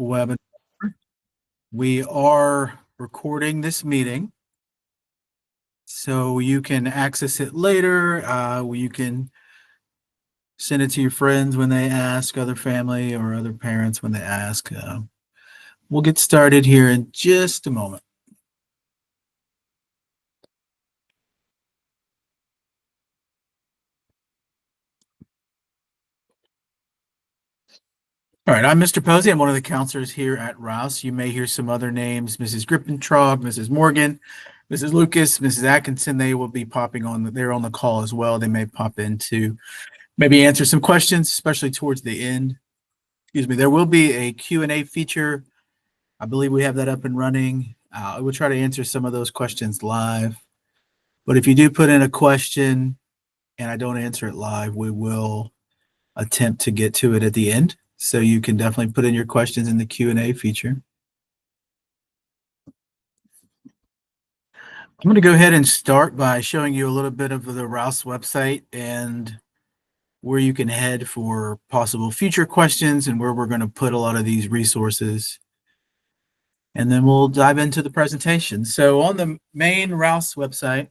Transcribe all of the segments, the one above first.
webinar. We are recording this meeting, so you can access it later. You can send it to your friends when they ask, other family or other parents when they ask. We'll get started here in just a moment. All right, I'm Mr. Posey. I'm one of the counselors here at Rouse. You may hear some other names, Mrs. Grippentrog, Mrs. Morgan, Mrs. Lucas, Mrs. Atkinson. They will be popping on. They're on the call as well. They may pop in to maybe answer some questions, especially towards the end. Excuse me. There will be a Q&A feature. I believe we have that up and running. I will try to answer some of those questions live. But if you do put in a question and I don't answer it live, we will attempt to get to it at the end. So you can definitely put in your questions in the Q&A feature. I'm going to go ahead and start by showing you a little bit of the Rouse website and where you can head for possible future questions and where we're going to put a lot of these resources. And then we'll dive into the presentation. So on the main Rouse website,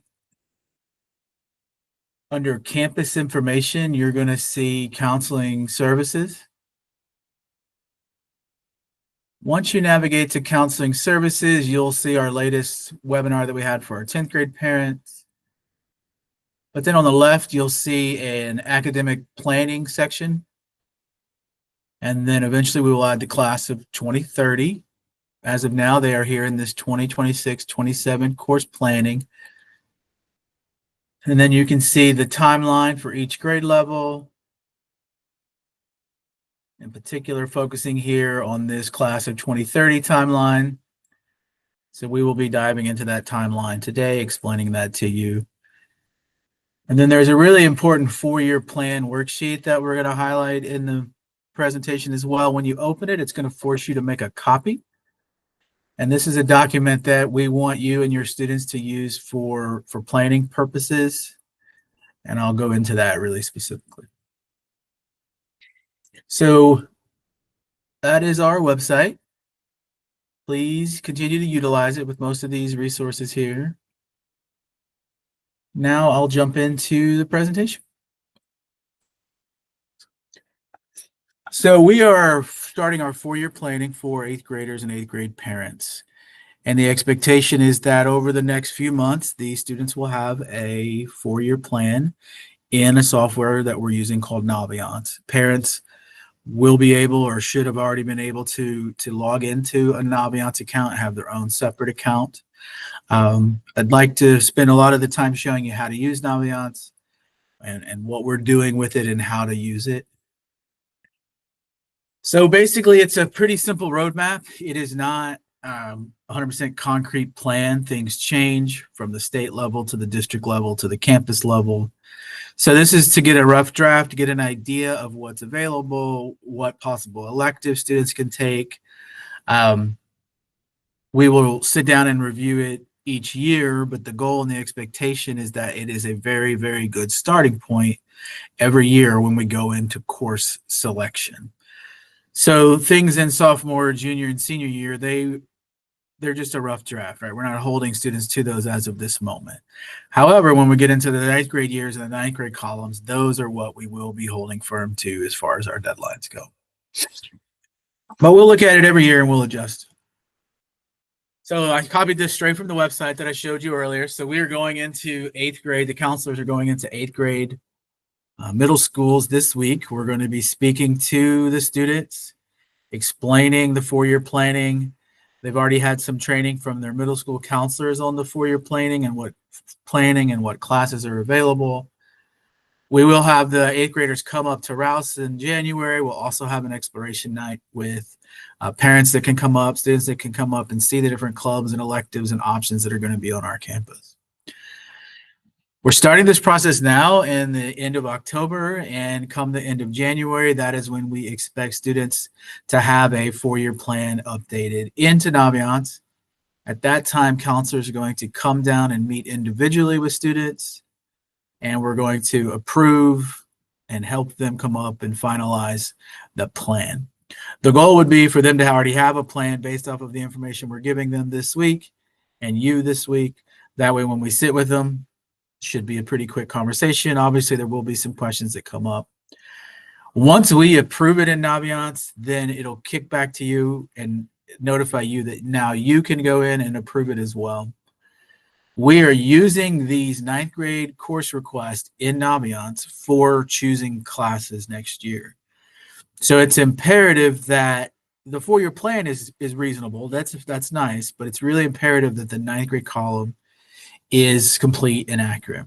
under campus information, you're going to see counseling services. Once you navigate to counseling services, you'll see our latest webinar that we had for our 10th grade parents. But then on the left, you'll see an academic planning section. And then eventually we will add the class of 2030. As of now, they are here in this 2026-27 course planning. And then you can see the timeline for each grade level. In particular, focusing here on this class of 2030 timeline. So we will be diving into that timeline today, explaining that to you. And then there's a really important 4-year plan worksheet that we're going to highlight in the presentation as well. When you open it, it's going to force you to make a copy. And this is a document that we want you and your students to use for planning purposes. And I'll go into that really specifically. So that is our website. Please continue to utilize it with most of these resources here. Now I'll jump into the presentation. So we are starting our 4-year planning for 8th graders and 8th grade parents. And the expectation is that over the next few months, the students will have a 4-year plan in a software that we're using called Naviance. Parents will be able or should have already been able to log into a Naviance account and have their own separate account. I'd like to spend a lot of the time showing you how to use Naviance and what we're doing with it and how to use it. So basically, it's a pretty simple roadmap. It is not 100% concrete plan. Things change from the state level to the district level to the campus level. So this is to get a rough draft, to get an idea of what's available, what possible electives students can take. We will sit down and review it each year, but the goal and the expectation is that it is a very, very good starting point every year when we go into course selection. So things in sophomore, junior, and senior year, they're just a rough draft, right? We're not holding students to those as of this moment. However, when we get into the 9th grade years and the 9th grade columns, those are what we will be holding firm to as far as our deadlines go. But we'll look at it every year and we'll adjust. So I copied this straight from the website that I showed you earlier. So we are going into 8th grade. The counselors are going into 8th grade middle schools this week. We're going to be speaking to the students, explaining the 4-year planning. They've already had some training from their middle school counselors on the 4-year planning and what classes are available. We will have the 8th graders come up to Rouse in January. We'll also have an exploration night with parents that can come up, students that can come up and see the different clubs and electives and options that are going to be on our campus. We're starting this process now in the end of October, and come the end of January, that is when we expect students to have a 4-year plan updated into Naviance. At that time, counselors are going to come down and meet individually with students, and we're going to approve and help them come up and finalize the plan. The goal would be for them to already have a plan based off of the information we're giving them this week and you this week. That way, when we sit with them, should be a pretty quick conversation. Obviously, there will be some questions that come up. Once we approve it in Naviance, then it'll kick back to you and notify you that now you can go in and approve it as well. We are using these ninth grade course requests in Naviance for choosing classes next year. So it's imperative that the 4-year plan is reasonable. That's nice, but it's really imperative that the ninth grade column is complete and accurate.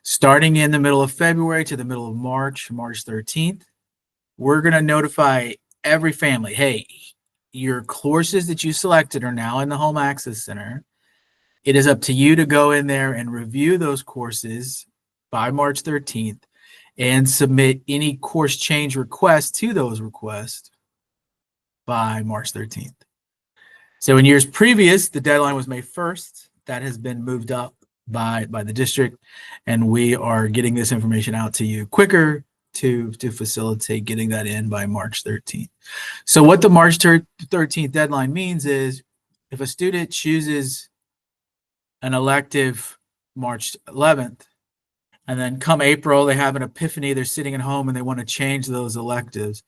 Starting in the middle of February to the middle of March 13th, we're going to notify every family, hey, your courses that you selected are now in the Home Access Center. It is up to you to go in there and review those courses by March 13th and submit any course change requests to those requests by March 13th. So in years previous, the deadline was May 1st. That has been moved up by the district, and we are getting this information out to you quicker to facilitate getting that in by March 13th. So what the March 13th deadline means is if a student chooses an elective March 11th, and then come April, they have an epiphany, they're sitting at home and they want to change those electives,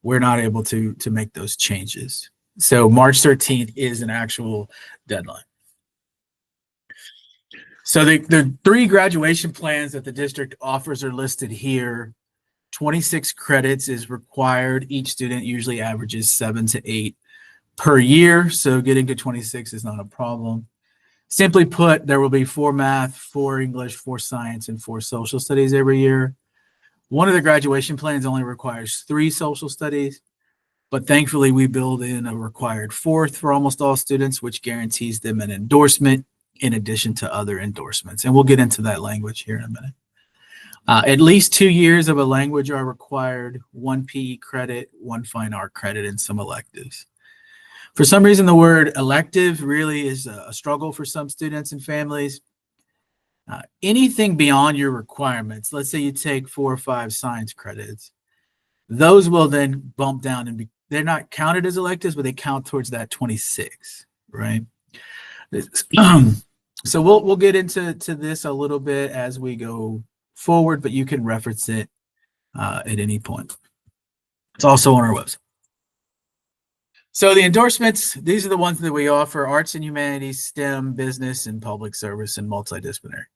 we're not able to make those changes. So March 13th is an actual deadline. So the 3 graduation plans that the district offers are listed here. 26 credits is required. Each student usually averages 7 to 8 per year. So getting to 26 is not a problem. Simply put, there will be 4 math, 4 English, 4 science, and 4 social studies every year. One of the graduation plans only requires 3 social studies, but thankfully we build in a required 4th for almost all students, which guarantees them an endorsement in addition to other endorsements. And we'll get into that language here in a minute. At least 2 years of a language are required, 1 PE credit, 1 fine art credit, and some electives. For some reason, the word elective really is a struggle for some students and families. Anything beyond your requirements, let's say you take 4 or 5 science credits, those will then bump down and they're not counted as electives, but they count towards that 26, right? So we'll get into this a little bit as we go forward, but you can reference it at any point. It's also on our website. So the endorsements, these are the ones that we offer: arts and humanities, STEM, business, and public service, and multidisciplinary.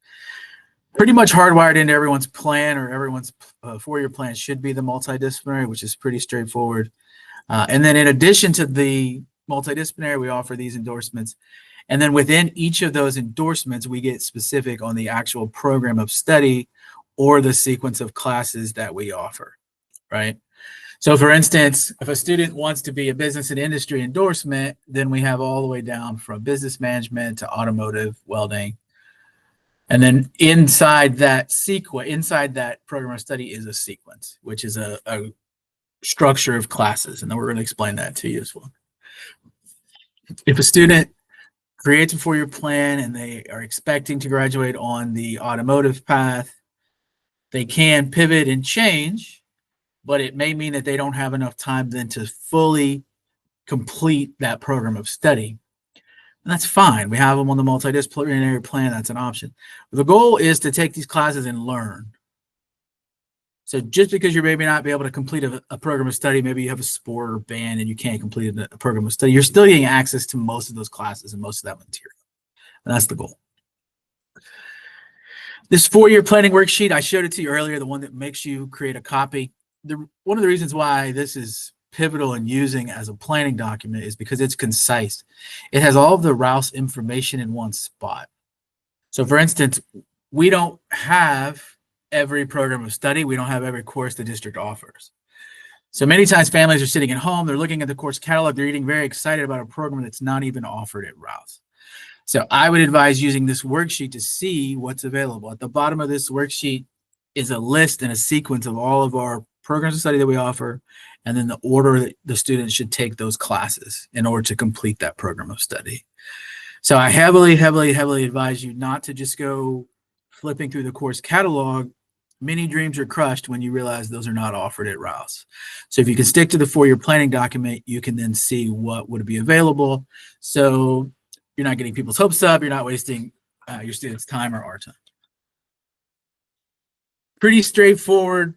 Pretty much hardwired into everyone's plan, or everyone's 4-year plan should be the multidisciplinary, which is pretty straightforward. And then in addition to the multidisciplinary, we offer these endorsements. And then within each of those endorsements, we get specific on the actual program of study or the sequence of classes that we offer, right? So for instance, if a student wants to be a business and industry endorsement, then we have all the way down from business management to automotive, welding. And then inside that sequence, inside that program of study is a sequence, which is a structure of classes. And then we're going to explain that to you as well. If a student creates a 4-year plan and they are expecting to graduate on the automotive path, they can pivot and change, but it may mean that they don't have enough time then to fully complete that program of study. And that's fine. We have them on the multidisciplinary plan. That's an option. But the goal is to take these classes and learn. So just because you're maybe not be able to complete a program of study, maybe you have a sport or band and you can't complete a program of study, you're still getting access to most of those classes and most of that material. And that's the goal. This 4-year planning worksheet, I showed it to you earlier, the one that makes you create a copy. One of the reasons why this is pivotal in using as a planning document is because it's concise. It has all of the Rouse information in one spot. So for instance, we don't have every program of study. We don't have every course the district offers. So many times families are sitting at home, they're looking at the course catalog, they're getting very excited about a program that's not even offered at Rouse. So I would advise using this worksheet to see what's available. At the bottom of this worksheet is a list and a sequence of all of our programs of study that we offer, and then the order that the students should take those classes in order to complete that program of study. So I heavily advise you not to just go flipping through the course catalog Many dreams are crushed when you realize those are not offered at Rouse. So if you can stick to the 4-year planning document, you can then see what would be available. So you're not getting people's hopes up. You're not wasting your students' time or our time. Pretty straightforward.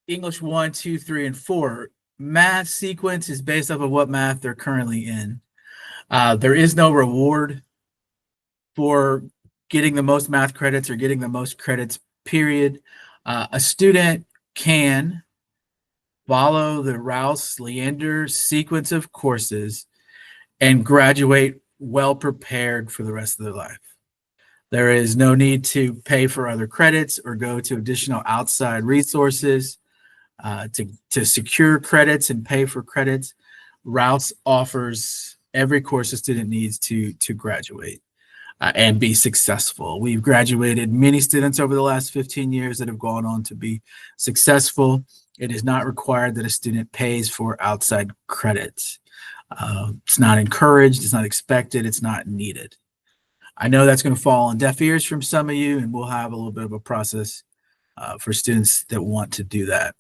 English 1, 2, 3, and 4. Math sequence is based off of what math they're currently in. There is no reward for getting the most math credits or getting the most credits, period. A student can follow the Rouse Leander sequence of courses and graduate well prepared for the rest of their life. There is no need to pay for other credits or go to additional outside resources to secure credits and pay for credits. Rouse offers every course a student needs to graduate and be successful. We've graduated many students over the last 15 years that have gone on to be successful. It is not required that a student pays for outside credits. It's not encouraged, it's not expected, it's not needed. I know that's going to fall on deaf ears from some of you, and we'll have a little bit of a process for students that want to do that.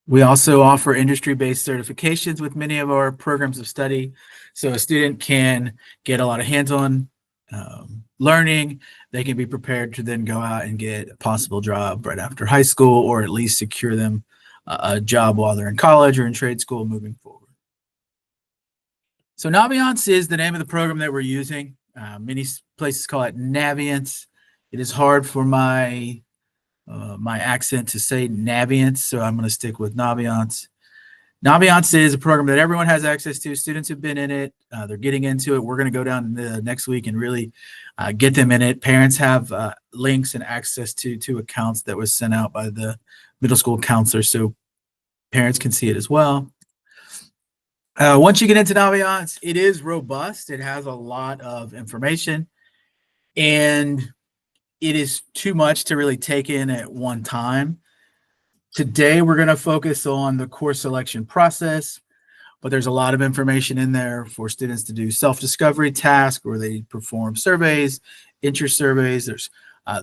We also offer industry-based certifications with many of our programs of study. So a student can get a lot of hands-on learning. They can be prepared to then go out and get a possible job right after high school, or at least secure them a job while they're in college or in trade school moving forward. So Naviance is the name of the program that we're using. Many places call it Naviance. It is hard for my accent to say Naviance, so I'm going to stick with Naviance. Naviance is a program that everyone has access to. Students have been in it. They're getting into it. We're going to go down next week and really get them in it. Parents have links and access to accounts that was sent out by the middle school counselor, so parents can see it as well. Once you get into Naviance, it is robust. It has a lot of information, and it is too much to really take in at one time. Today, we're going to focus on the course selection process, but there's a lot of information in there for students to do self-discovery tasks where they perform surveys, interest surveys. There's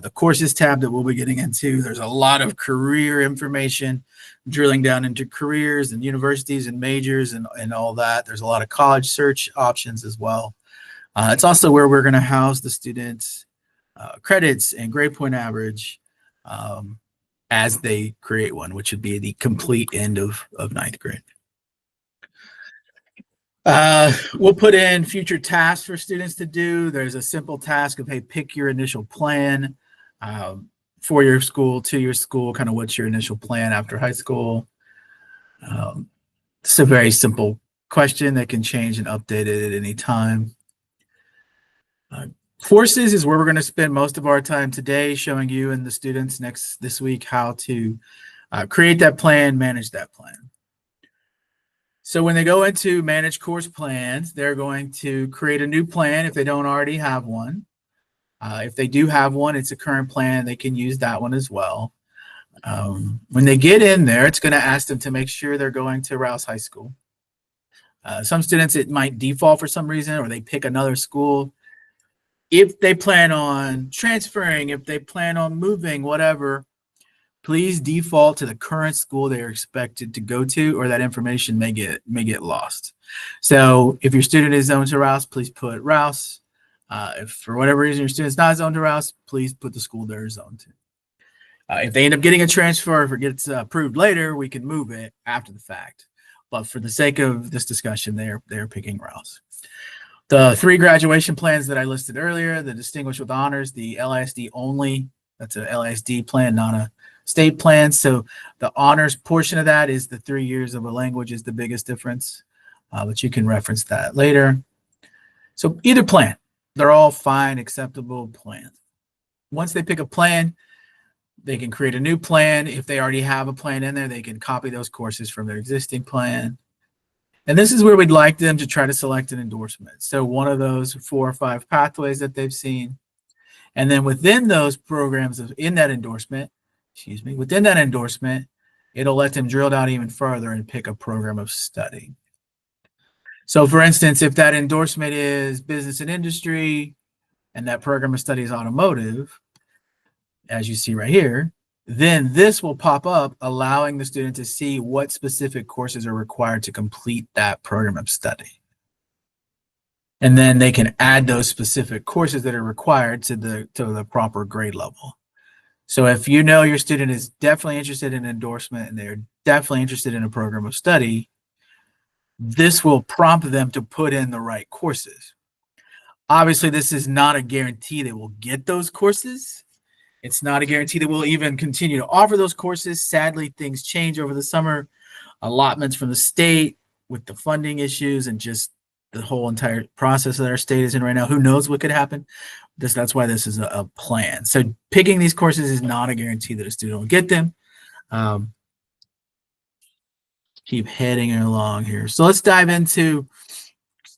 the courses tab that we'll be getting into. There's a lot of career information, drilling down into careers and universities and majors and all that. There's a lot of college search options as well. It's also where we're going to house the students' credits and grade point average as they create one, which would be the complete end of ninth grade. We'll put in future tasks for students to do. There's a simple task of, hey, pick your initial plan for your school, to your school, kind of what's your initial plan after high school. It's a very simple question that can change and update it at any time. Courses is where we're going to spend most of our time today, showing you and the students this week how to create that plan, manage that plan. So when they go into manage course plans, they're going to create a new plan if they don't already have one. If they do have one, it's a current plan. They can use that one as well. When they get in there, it's going to ask them to make sure they're going to Rouse High School. Some students, it might default for some reason, or they pick another school. If they plan on transferring, if they plan on moving, whatever, please default to the current school they're expected to go to, or that information may get lost. So if your student is zoned to Rouse, please put Rouse. If for whatever reason your student's not zoned to Rouse, please put the school they're zoned to. If they end up getting a transfer, if it gets approved later, we can move it after the fact. But for the sake of this discussion, they're picking Rouse. The 3 graduation plans that I listed earlier, the Distinguished with Honors, the LISD only, that's a LISD plan, not a state plan. So the honors portion of that is the 3 years of a language is the biggest difference, but you can reference that later. So either plan, they're all fine, acceptable plans. Once they pick a plan, they can create a new plan. If they already have a plan in there, they can copy those courses from their existing plan. And this is where we'd like them to try to select an endorsement. So one of those 4 or 5 pathways that they've seen. And then within those programs within that endorsement, it'll let them drill down even further and pick a program of study. So for instance, if that endorsement is business and industry, and that program of study is automotive, as you see right here, then this will pop up, allowing the student to see what specific courses are required to complete that program of study. And then they can add those specific courses that are required to the proper grade level. So if you know your student is definitely interested in endorsement and they're definitely interested in a program of study, this will prompt them to put in the right courses. Obviously, this is not a guarantee they will get those courses. It's not a guarantee that we'll even continue to offer those courses. Sadly, things change over the summer. Allotments from the state with the funding issues and just the whole entire process that our state is in right now. Who knows what could happen? That's why this is a plan. So picking these courses is not a guarantee that a student will get them. Keep heading along here. So let's dive into,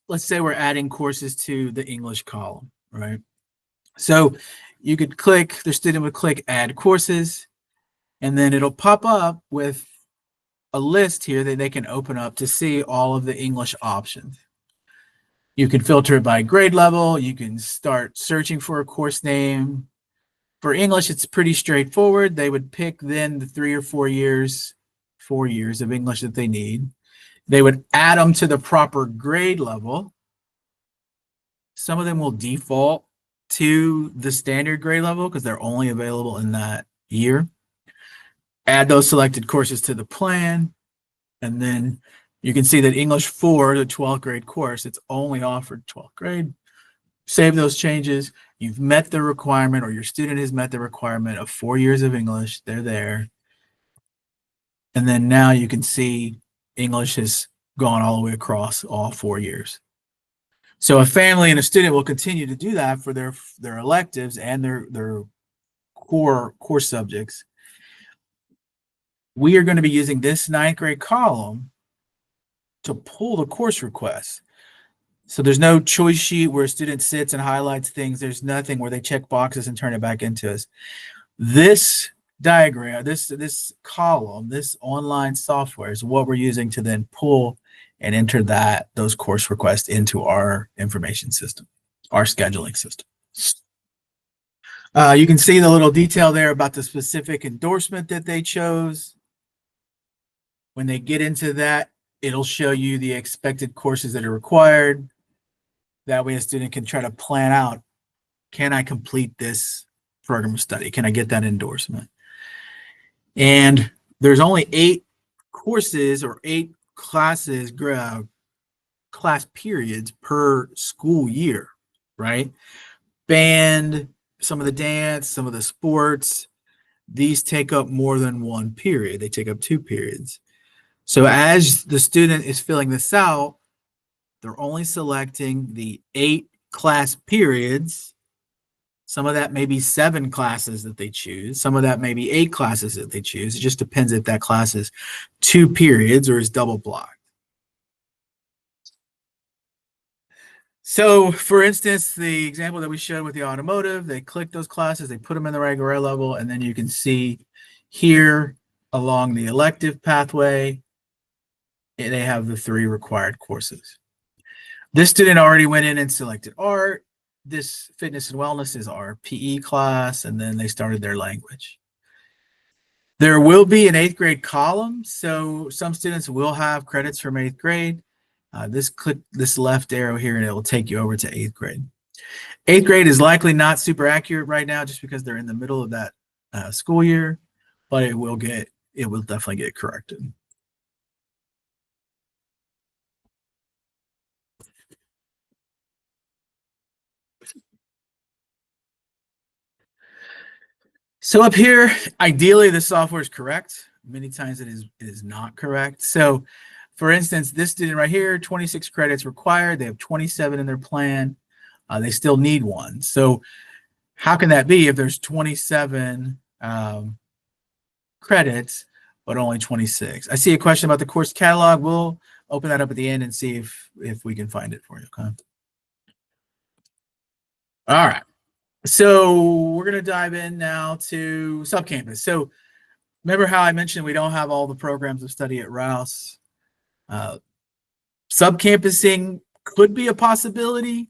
let's say we're adding courses to the English column, right? So you could click, the student would click add courses, and then it'll pop up with a list here that they can open up to see all of the English options. You can filter it by grade level. You can start searching for a course name. For English, it's pretty straightforward. They would pick then the 3 or 4 years, 4 years of English that they need. They would add them to the proper grade level. Some of them will default to the standard grade level because they're only available in that year. Add those selected courses to the plan, and then you can see that English 4, the 12th grade course, it's only offered 12th grade. Save those changes. You've met the requirement, or your student has met the requirement of 4 years of English. They're there. And then now you can see English has gone all the way across all 4 years. So a family and a student will continue to do that for their electives and their core course subjects. We are going to be using this 9th grade column to pull the course requests. So there's no choice sheet where a student sits and highlights things. There's nothing where they check boxes and turn it back into us. This diagram, this column, this online software is what we're using to then pull and enter those course requests into our information system, our scheduling system. You can see the little detail there about the specific endorsement that they chose. When they get into that, it'll show you the expected courses that are required. That way a student can try to plan out, can I complete this program of study? Can I get that endorsement? And there's only 8 courses or 8 classes, class periods per school year, right? Band, some of the dance, some of the sports, these take up more than one period. They take up 2 periods. So as the student is filling this out, they're only selecting the 8 class periods. Some of that may be 7 classes that they choose. Some of that may be 8 classes that they choose. It just depends if that class is 2 periods or is double blocked. So for instance, the example that we showed with the automotive, they click those classes, they put them in the right grade level, and then you can see here along the elective pathway, they have the 3 required courses. This student already went in and selected art. This fitness and wellness is our PE class, and then they started their language. There will be an 8th grade column, so some students will have credits from 8th grade. Click this left arrow here, and it will take you over to 8th grade. 8th grade is likely not super accurate right now just because they're in the middle of that school year, but it will definitely get corrected. So up here, ideally the software is correct. Many times it is not correct. So for instance, this student right here, 26 credits required. They have 27 in their plan. They still need 1. So how can that be if there's 27 credits, but only 26? I see a question about the course catalog. We'll open that up at the end and see if we can find it for you, okay? All right. So we're going to dive in now to subcampus. So remember how I mentioned we don't have all the programs of study at Rouse? Subcampusing could be a possibility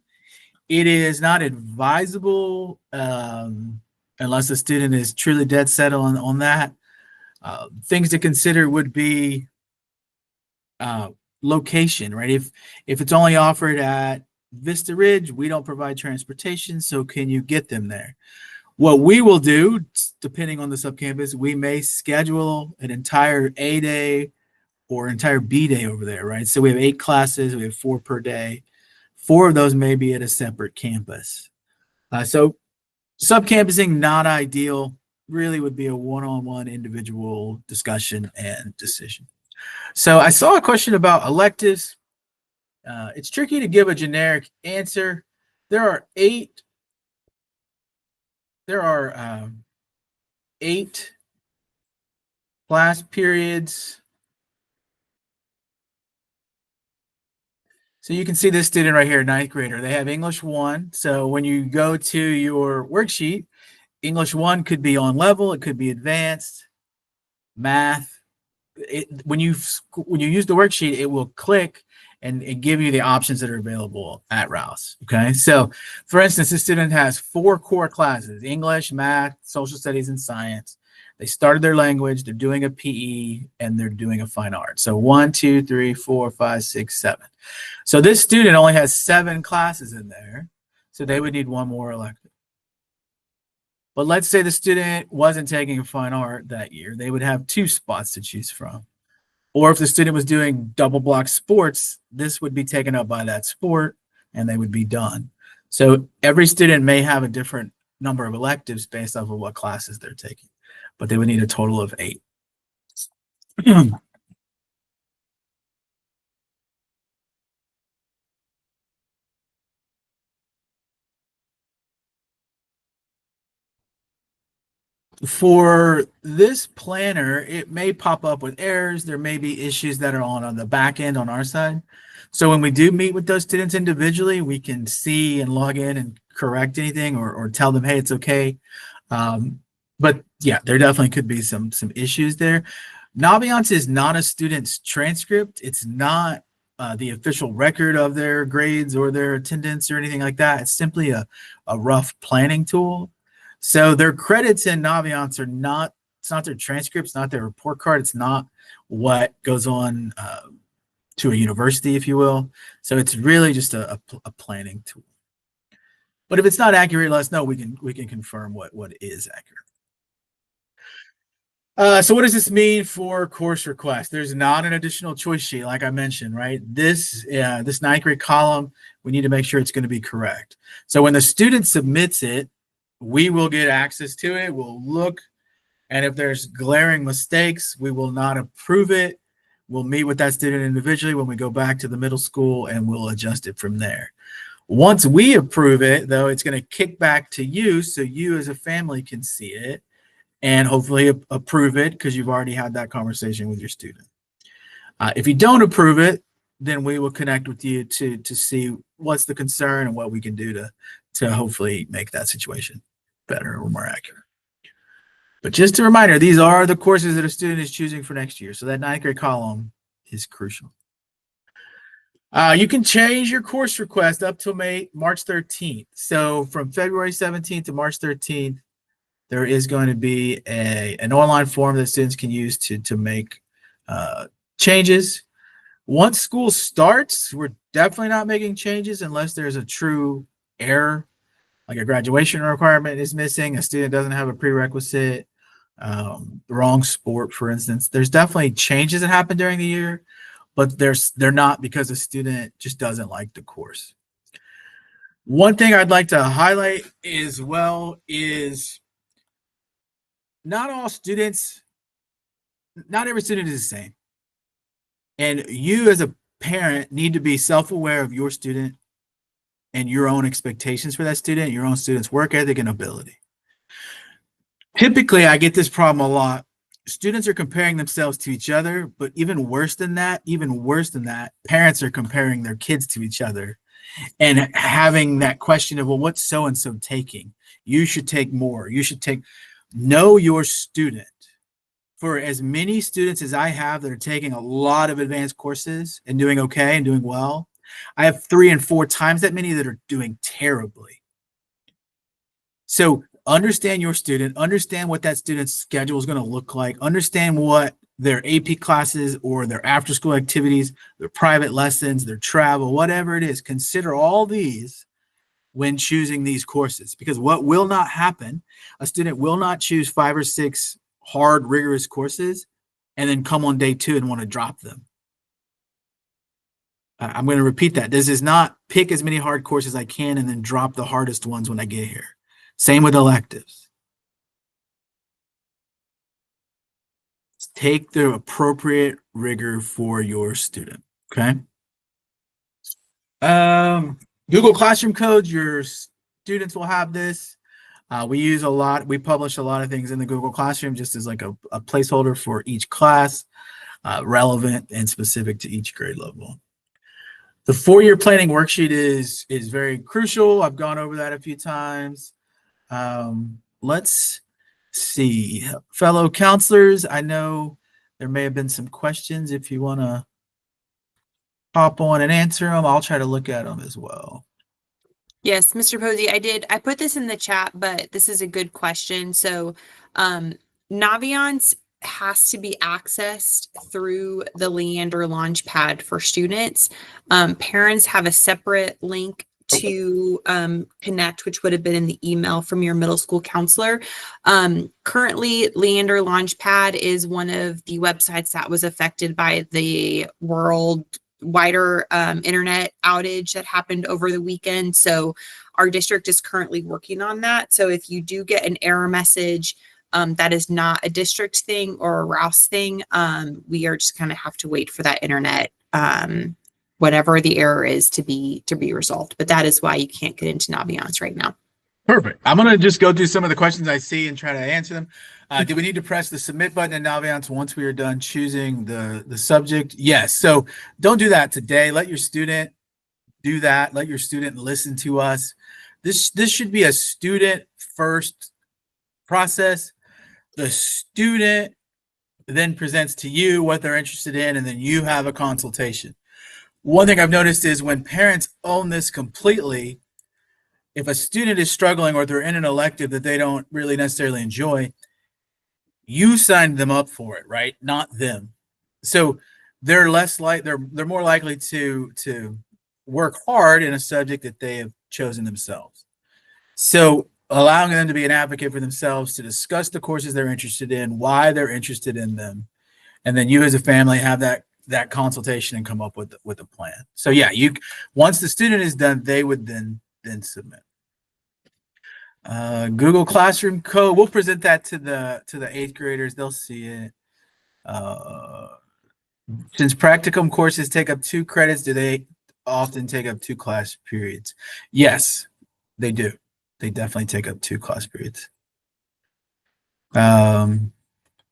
It is not advisable unless the student is truly dead set on that. Things to consider would be uh, location, right? If it's only offered at Vista Ridge, we don't provide transportation, so can you get them there? What we will do, depending on the subcampus, we may schedule an entire A day or entire B day over there, right? So we have 8 classes, we have 4 per day. 4 of those may be at a separate campus. So subcampusing, not ideal, really would be a one-on-one individual discussion and decision. So I saw a question about electives. It's tricky to give a generic answer. There are 8 class periods. So you can see this student right here, 9th grader. They have English 1. So when you go to your worksheet, English 1 could be on level, it could be advanced, math. When you use the worksheet, it will click and give you the options that are available at Rouse. Okay, so for instance, this student has 4 core classes: English, math, social studies, and science. They started their language, they're doing a PE, and they're doing a fine art. So 1, 2, 3, 4, 5, 6, 7. So this student only has 7 classes in there, so they would need 1 more elective. But let's say the student wasn't taking a fine art that year, they would have 2 spots to choose from. Or if the student was doing double block sports, this would be taken up by that sport and they would be done. So every student may have a different number of electives based off of what classes they're taking, but they would need a total of 8. For this planner, it may pop up with errors. There may be issues that are on the back end on our side. So when we do meet with those students individually, we can see and log in and correct anything or tell them, hey, it's okay. But yeah, there definitely could be some issues there. Naviance is not a student's transcript. It's not the official record of their grades or their attendance or anything like that. It's simply a rough planning tool. So their credits in Naviance are not, it's not their transcripts, not their report card. It's not what goes on to a university, if you will. So it's really just a planning tool. But if it's not accurate, let us know. We can confirm what is accurate. So what does this mean for course requests? There's not an additional choice sheet, like I mentioned, right? This 9th grade column, we need to make sure it's going to be correct. So when the student submits it, we will get access to it. We'll look, and if there's glaring mistakes, we will not approve it. We'll meet with that student individually when we go back to the middle school, and we'll adjust it from there. Once we approve it, though, it's going to kick back to you, so you as a family can see it and hopefully approve it because you've already had that conversation with your student. If you don't approve it, then we will connect with you to see what's the concern and what we can do to hopefully make that situation better or more accurate. But just a reminder, these are the courses that a student is choosing for next year. So that 9th grade column is crucial. You can change your course request up to March 13th. So from February 17th to March 13th, there is going to be an online form that students can use to make changes. Once school starts, we're definitely not making changes unless there's a true error, like a graduation requirement is missing, a student doesn't have a prerequisite, wrong sport, for instance. There's definitely changes that happen during the year, but they're not because the student just doesn't like the course. One thing I'd like to highlight as well is not every student is the same. And you as a parent need to be self-aware of your student and your own expectations for that student, your own student's work ethic and ability. Typically, I get this problem a lot. Students are comparing themselves to each other, but even worse than that, parents are comparing their kids to each other and having that question of, well, what's so-and-so taking? You should take more. Know your student. For as many students as I have that are taking a lot of advanced courses and doing okay and doing well, I have 3 and 4 times that many that are doing terribly. So understand your student, understand what that student's schedule is going to look like, understand what their AP classes or their after school activities, their private lessons, their travel, whatever it is. Consider all these when choosing these courses, because what will not happen, a student will not choose 5 or 6 hard, rigorous courses and then come on day 2 and want to drop them. I'm going to repeat that. This is not pick as many hard courses as I can and then drop the hardest ones when I get here. Same with electives. Take the appropriate rigor for your student. Okay. Google Classroom codes, your students will have this. We use a lot, we publish a lot of things in the Google Classroom just as like a placeholder for each class, relevant and specific to each grade level. The 4-year planning worksheet is very crucial. I've gone over that a few times. Let's see, fellow counselors, I know there may have been some questions. If you want to hop on and answer them, I'll try to look at them as well. Yes, Mr. Posey, I put this in the chat, but this is a good question. So Naviance has to be accessed through the Leander Launchpad for students. Parents have a separate link to connect, which would have been in the email from your middle school counselor. Currently, Leander Launchpad is one of the websites that was affected by the wider internet outage that happened over the weekend. So our district is currently working on that. So if you do get an error message, that is not a district thing or a Rouse thing. We are just kind of have to wait for that internet, whatever the error is, to be resolved. But that is why you can't get into Naviance right now. Perfect. I'm going to just go through some of the questions I see and try to answer them. Do we need to press the submit button in Naviance once we are done choosing the subject? Yes. So don't do that today. Let your student do that. Let your student listen to us. This should be a student first process. The student then presents to you what they're interested in, and then you have a consultation. One thing I've noticed is when parents own this completely, if a student is struggling or they're in an elective that they don't really necessarily enjoy, you signed them up for it, right? Not them. So they're they're more likely to work hard in a subject that they have chosen themselves. So allowing them to be an advocate for themselves, to discuss the courses they're interested in, why they're interested in them, and then you as a family have that consultation and come up with a plan. So yeah, once the student is done, they would then submit. Google Classroom code, we'll present that to the 8th graders. They'll see it. Since practicum courses take up 2 credits, do they often take up 2 class periods? Yes, they do. They definitely take up 2 class periods.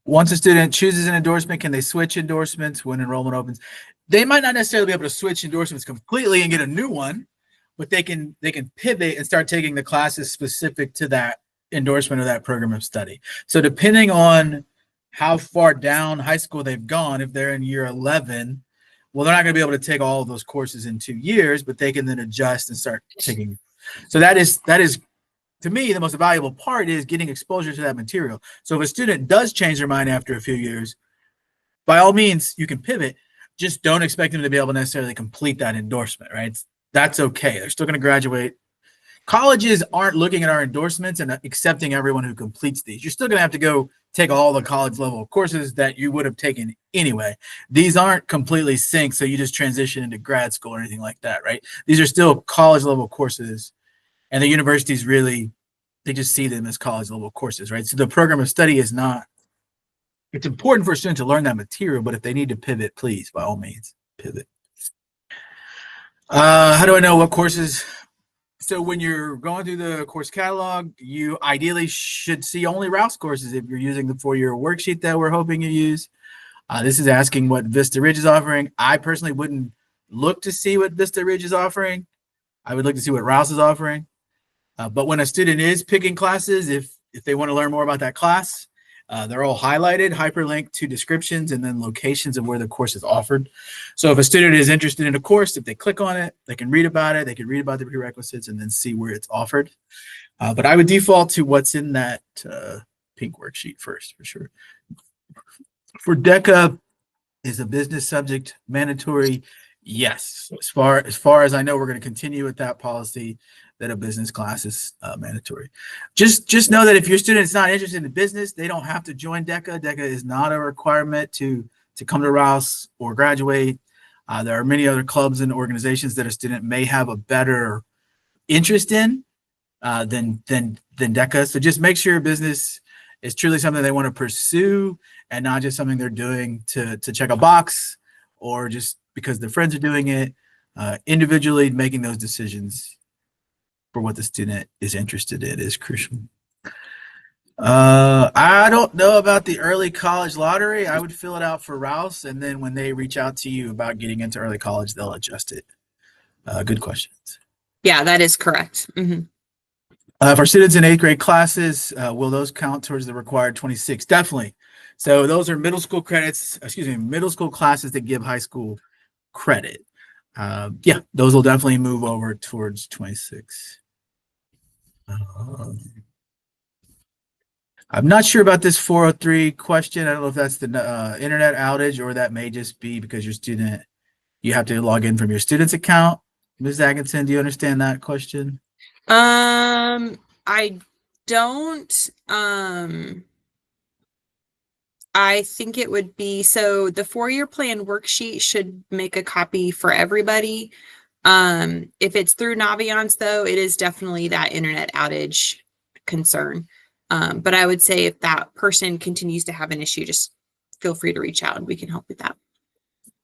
Once a student chooses an endorsement, can they switch endorsements when enrollment opens? They might not necessarily be able to switch endorsements completely and get a new one, but they can pivot and start taking the classes specific to that endorsement or that program of study. So depending on how far down high school they've gone, if they're in year 11, well, they're not going to be able to take all of those courses in 2 years, but they can then adjust and start taking. So that is to me, the most valuable part is getting exposure to that material. So if a student does change their mind after a few years, by all means, you can pivot. Just don't expect them to be able to necessarily complete that endorsement, right? That's okay. They're still going to graduate. Colleges aren't looking at our endorsements and accepting everyone who completes these. You're still going to have to go take all the college level courses that you would have taken anyway. These aren't completely synced, so you just transition into grad school or anything like that, right? These are still college level courses, and the universities really, they just see them as college level courses, right? So the program of study is not, it's important for a student to learn that material, but if they need to pivot, please, by all means, pivot. How do I know what courses? So when you're going through the course catalog, you ideally should see only Rouse courses if you're using the 4-year worksheet that we're hoping you use. This is asking what Vista Ridge is offering. I personally wouldn't look to see what Vista Ridge is offering. I would look to see what Rouse is offering. But when a student is picking classes, if they want to learn more about that class, They're all highlighted, hyperlinked to descriptions, and then locations of where the course is offered. So if a student is interested in a course, if they click on it, they can read about it, they can read about the prerequisites, and then see where it's offered. But I would default to what's in that pink worksheet first, for sure. For DECA, is a business subject mandatory? Yes. As far as I know, we're going to continue with that policy that a business class is mandatory. Just know that if your student is not interested in business, they don't have to join DECA. DECA is not a requirement to come to Rouse or graduate. There are many other clubs and organizations that a student may have a better interest in than DECA. So just make sure business is truly something they want to pursue and not just something they're doing to check a box or just because their friends are doing it. Individually making those decisions for what the student is interested in is crucial. I don't know about the early college lottery. I would fill it out for Rouse, and then when they reach out to you about getting into early college, they'll adjust it. Good questions. Yeah, that is correct. Mm-hmm. For students in 8th grade classes, will those count towards the required 26? Definitely. So those are middle school credits, middle school classes that give high school credit. Yeah, those will definitely move over towards 26. I'm not sure about this 403 question. I don't know if that's the internet outage or that may just be because you have to log in from your student's account. Ms. Atkinson, do you understand that question? I don't. I think it would be, so the 4-year plan worksheet should make a copy for everybody. If it's through Naviance, though, it is definitely that internet outage concern. But I would say if that person continues to have an issue, just feel free to reach out and we can help with that.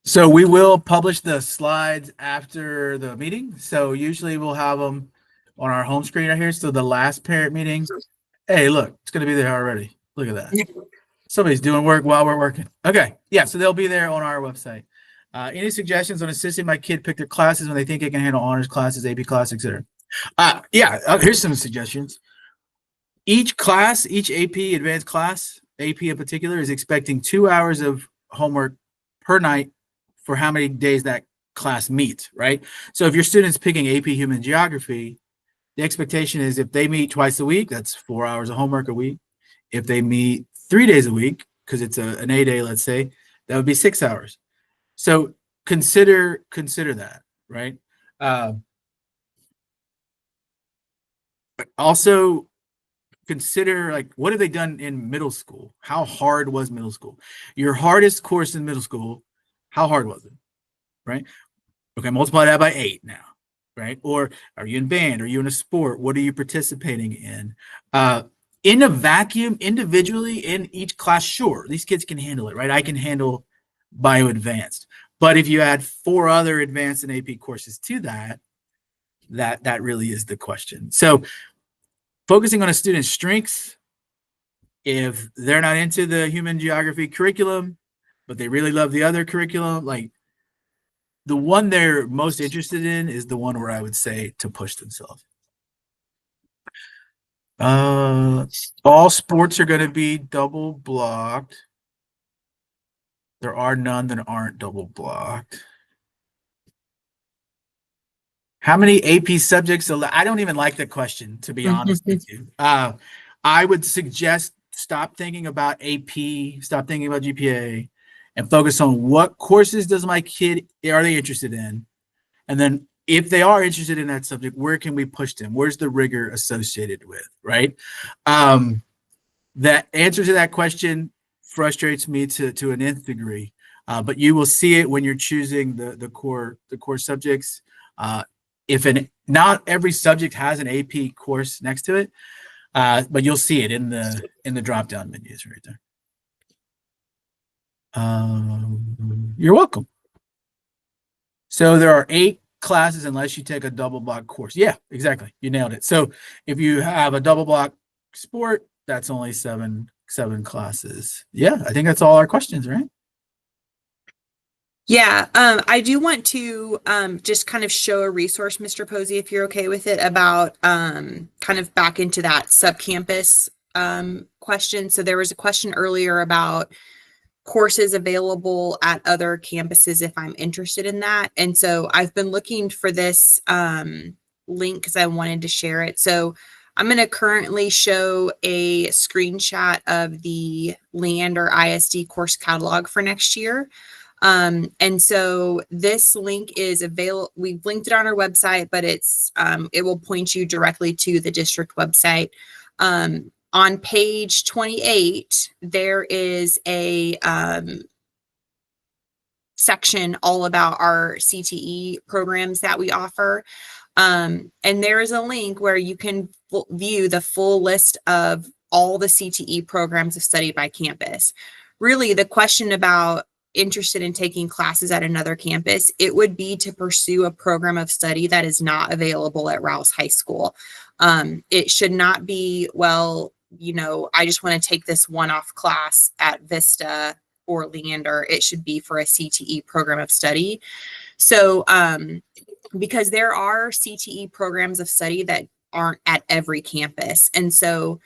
So we will publish the slides after the meeting. So usually we'll have them on our home screen right here. So the last parent meeting, hey, look, it's going to be there already. Look at that. Somebody's doing work while we're working. Okay. Yeah. So they'll be there on our website. Any suggestions on assisting my kid pick their classes when they think they can handle honors classes, AP class, etc.? Here's some suggestions. Each class, each AP advanced class, AP in particular, is expecting 2 hours of homework per night for how many days that class meets, right? So if your student's picking AP Human Geography, the expectation is if they meet twice a week, that's 4 hours of homework a week. If they meet 3 days a week, because it's an A day, let's say, that would be 6 hours. So consider that, right? Also consider, like, what have they done in middle school? How hard was middle school? Your hardest course in middle school, how hard was it, right? Okay, multiply that by 8 now, right? Or are you in band? Are you in a sport? What are you participating in? In a vacuum, individually, in each class, sure, these kids can handle it, right? I can handle bio advanced. But if you add 4 other advanced and AP courses to that really is the question. So focusing on a student's strengths, if they're not into the human geography curriculum, but they really love the other curriculum, like the one they're most interested in is the one where I would say to push themselves. All sports are going to be double blocked. There are none that aren't double blocked. How many AP subjects? I don't even like the question, to be honest with you. I would suggest stop thinking about AP, stop thinking about GPA, and focus on what courses does my kid, are they interested in? And then if they are interested in that subject, where can we push them? Where's the rigor associated with, right? That answer to that question frustrates me to an nth degree, but you will see it when you're choosing the core subjects. Not every subject has an AP course next to it, but you'll see it in the drop down menus right there. You're welcome. So there are 8 classes unless you take a double block course. Yeah, exactly. You nailed it. So if you have a double block sport, that's only seven classes. Yeah, I think that's all our questions, right? Yeah, I do want to just kind of show a resource, Mr. Posey, if you're okay with it, about kind of back into that subcampus question. So there was a question earlier about courses available at other campuses if I'm interested in that. And so I've been looking for this link because I wanted to share it. So I'm going to currently show a screenshot of the Leander ISD course catalog for next year. And so this link is available. We've linked it on our website, but it will point you directly to the district website. On page 28, there is a section all about our CTE programs that we offer. And there is a link where you can view the full list of all the CTE programs of study by campus. Really, the question about interested in taking classes at another campus, it would be to pursue a program of study that is not available at Rouse High School. It should not be, well, I just want to take this one-off class at Vista or Leander. It should be for a CTE program of study. So, because there are CTE programs of study that aren't at every campus. And so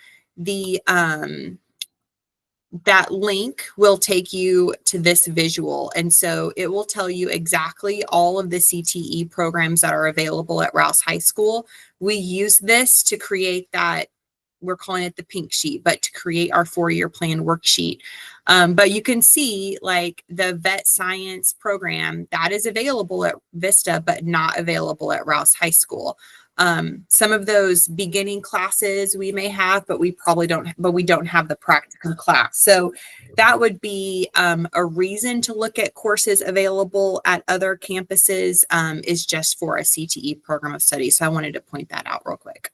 that link will take you to this visual. And so it will tell you exactly all of the CTE programs that are available at Rouse High School. We use this to create that, we're calling it the pink sheet, but to create our 4-year plan worksheet. But you can see like the vet science program that is available at Vista, but not available at Rouse High School. Some of those beginning classes we may have, but we don't have the practicum class. So that would be a reason to look at courses available at other campuses, is just for a CTE program of study. So I wanted to point that out real quick.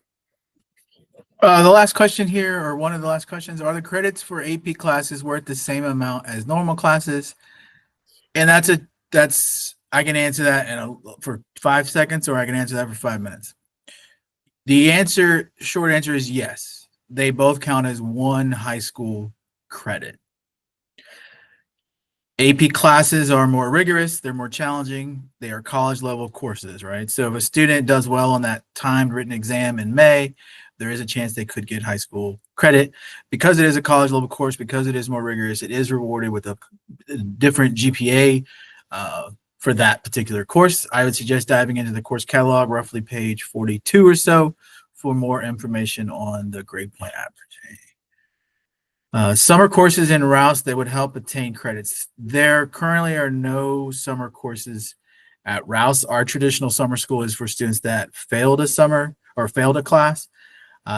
The last question here, or one of the last questions, are the credits for AP classes worth the same amount as normal classes? And I can answer that for 5 seconds, or I can answer that for 5 minutes. The short answer is yes. They both count as one high school credit. AP classes are more rigorous. They're more challenging. They are college level courses, right? So if a student does well on that timed written exam in May, there is a chance they could get high school credit. Because it is a college level course, because it is more rigorous, it is rewarded with a different GPA for that particular course. I would suggest diving into the course catalog, roughly page 42 or so, for more information on the grade point averaging. Summer courses in Rouse that would help attain credits. There currently are no summer courses at Rouse. Our traditional summer school is for students that failed a summer or failed a class.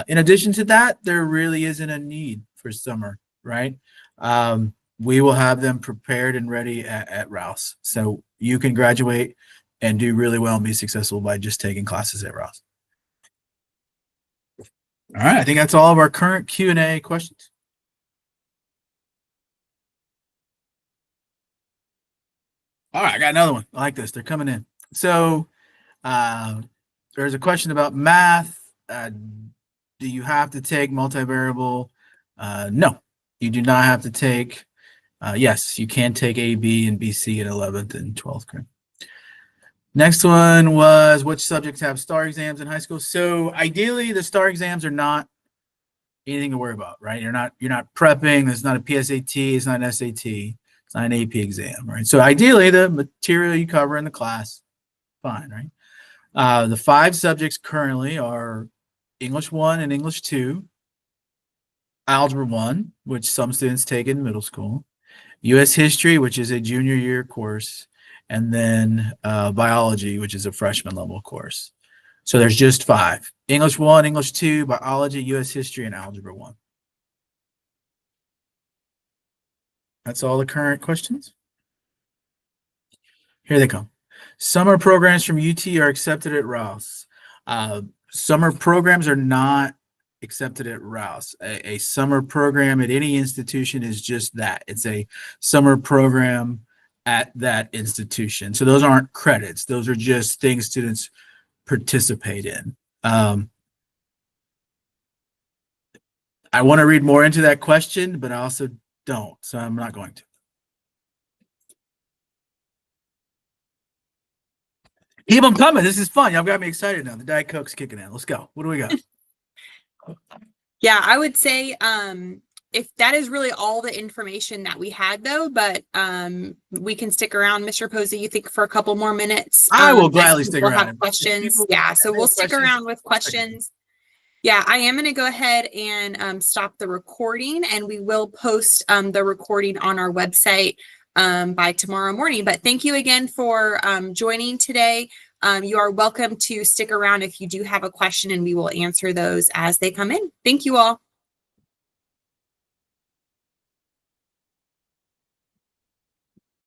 In addition to that, there really isn't a need for summer, right? We will have them prepared and ready at Rouse. So you can graduate and do really well and be successful by just taking classes at Rouse. All right, I think that's all of our current Q&A questions. All right, I got another one. I like this. They're coming in. So there's a question about math. Do you have to take multivariable? No, you do not have to take. Yes, you can take A, B, and BC in 11th and 12th grade. Next one was, which subjects have STAR exams in high school? So ideally, the STAR exams are not anything to worry about, right? You're not prepping. There's not a PSAT. It's not an SAT. It's not an AP exam, right? So ideally, the material you cover in the class, fine, right? The 5 subjects currently are English 1 and English 2, Algebra 1, which some students take in middle school, U.S. History, which is a junior year course, and then Biology, which is a freshman level course. So there's just 5. English 1, English 2, Biology, U.S. History, and Algebra 1. That's all the current questions. Here they come. Summer programs from UT are accepted at Rouse. Summer programs are not accepted at Rouse. A summer program at any institution is just that. It's a summer program at that institution. So those aren't credits. Those are just things students participate in. I want to read more into that question, but I also don't, so I'm not going to. Keep them coming. This is fun. Y'all got me excited now. The Diet Coke's kicking in. Let's go. What do we got? Yeah, I would say if that is really all the information that we had though, but we can stick around, Mr. Posey, you think, for a couple more minutes? I will as gladly stick people around. have questions. People Yeah, so we'll have stick questions, around with questions. Yeah, I am going to go ahead and stop the recording, and we will post the recording on our website by tomorrow morning. But thank you again for joining today. You are welcome to stick around if you do have a question, and we will answer those as they come in. Thank you all.